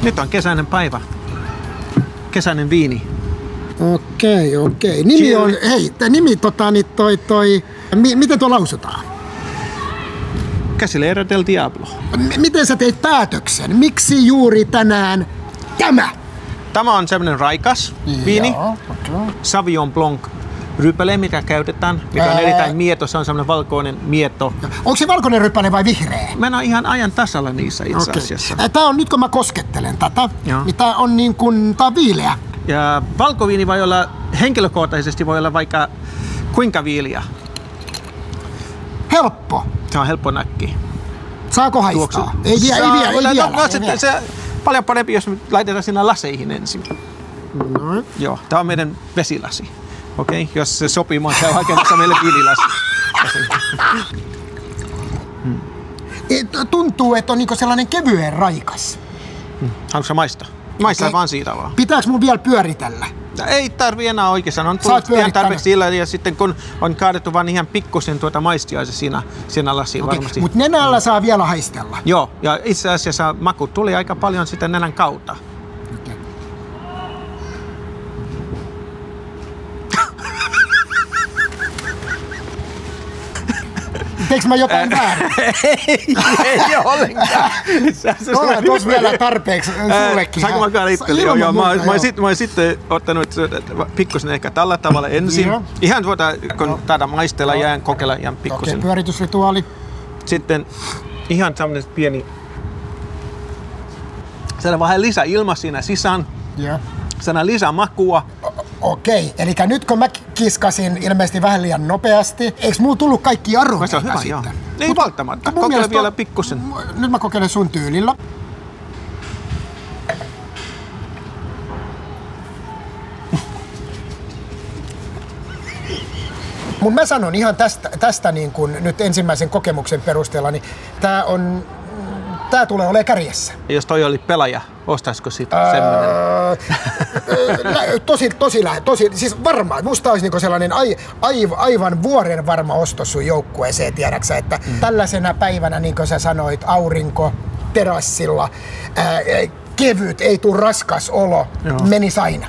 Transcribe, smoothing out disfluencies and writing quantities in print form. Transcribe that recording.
Nyt on kesäinen päivä. Kesäinen viini. Okei. Nimi on, miten tuo lausutaan? Casilera del Diablo. Miten sä teit päätöksen? Miksi juuri tänään tämä? Tämä on semmoinen raikas viini. Sauvignon Blanc rypäle, mikä käytetään, mikä on erittäin mieto. Se on semmoinen valkoinen mieto. Onko se valkoinen rypäle vai vihreä? Mä en ole ihan ajan tasalla niissä itse asiassa. Tää on nyt kun mä koskettelen tätä, niin tää on niin kuin, tää on viileä. Ja valkoviini voi olla, henkilökohtaisesti voi olla vaikka kuinka viiliä. Helppo. Se on helppo näkki. Saako haistaa? Ei vielä. Se paljon parempi, jos me laitetaan sinne laseihin ensin. No. Joo, tää on meidän vesilasi. Okei, jos se sopii, mä oon hakemassa meille viinilasi. Tuntuu, että on niinku sellainen kevyen raikas. Haluatko sä maistaa? Maistaa vaan siitä vaan. Pitääks mun vielä pyöritellä? Ei tarvii enää oikeastaan. On tullut ihan tarpeeksi sillä ja sitten kun on kaadettu vaan ihan pikkusen maistia siinä lasiin varmasti. Mut nenällä saa vielä haistella. Joo, ja itse asiassa maku tuli aika paljon sitten nenän kautta. Teekö mä jotain väärin? Ei ollenkaan. Tuossa vielä tarpeeksi sullekin. Saanko mä karittelin? Joo, mä oon sitten ottanut pikkusen ehkä tällä tavalla ensin. Joo. Ihan kun tätä maistella ja kokeilla ihan pikkusen. Okei, pyöritysrituaali. Sitten ihan tämmönen pieni... Saadaan vähän lisää ilma siinä sisään. Joo. Saadaan lisää makua. Okei, eli nyt kun mä kiskasin ilmeisesti vähän liian nopeasti, eikö mulla tullut kaikki aromeita sitten? Joo. Ei välttämättä. Kokeile vielä pikkusen. Nyt mä kokeilen sun tyylillä. Mut mä sanon ihan tästä niin kun nyt ensimmäisen kokemuksen perusteella, niin tää tulee olemaan kärjessä. Ja jos toi oli pelaaja, ostaisiko siitä semmoinen? Tosi, siis varmaan. Musta olisi niinku sellainen aivan vuoren varma ostos sun joukkueeseen, tiedäksä, että tällaisena päivänä, niin kuin sä sanoit, aurinko terassilla, kevyt, ei tuu raskas olo, menisi aina.